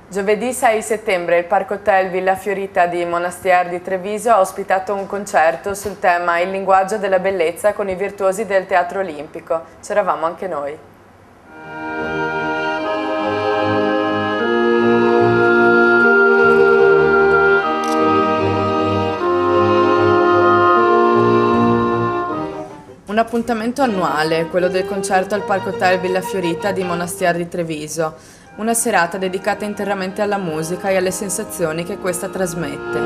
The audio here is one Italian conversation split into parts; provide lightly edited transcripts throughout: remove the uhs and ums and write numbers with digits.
Giovedì 6 settembre il Parco Hotel Villa Fiorita di Monastier di Treviso ha ospitato un concerto sul tema Il linguaggio della bellezza con i virtuosi del Teatro Olimpico. C'eravamo anche noi. Un appuntamento annuale, quello del concerto al Parco Hotel Villa Fiorita di Monastier di Treviso. Una serata dedicata interamente alla musica e alle sensazioni che questa trasmette.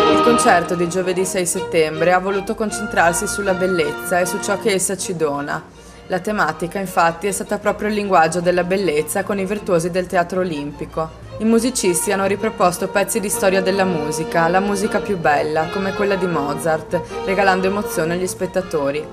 Il concerto di giovedì 6 settembre ha voluto concentrarsi sulla bellezza e su ciò che essa ci dona. La tematica, infatti, è stata proprio il linguaggio della bellezza con i virtuosi del Teatro Olimpico. I musicisti hanno riproposto pezzi di storia della musica, la musica più bella, come quella di Mozart, regalando emozione agli spettatori.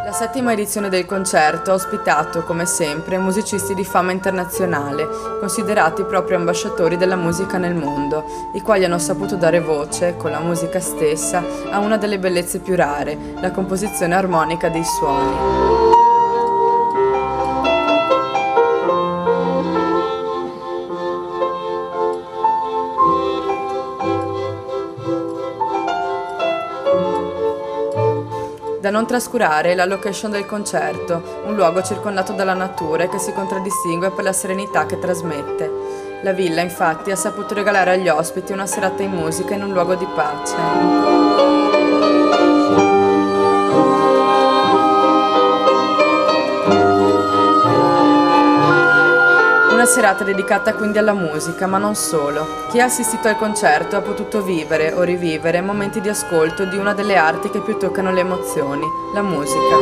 La settima edizione del concerto ha ospitato, come sempre, musicisti di fama internazionale, considerati proprio ambasciatori della musica nel mondo, i quali hanno saputo dare voce, con la musica stessa, a una delle bellezze più rare, la composizione armonica dei suoni. Da non trascurare la location del concerto, un luogo circondato dalla natura e che si contraddistingue per la serenità che trasmette. La villa, infatti, ha saputo regalare agli ospiti una serata in musica in un luogo di pace. Una serata dedicata quindi alla musica, ma non solo. Chi ha assistito al concerto ha potuto vivere o rivivere momenti di ascolto di una delle arti che più toccano le emozioni, la musica.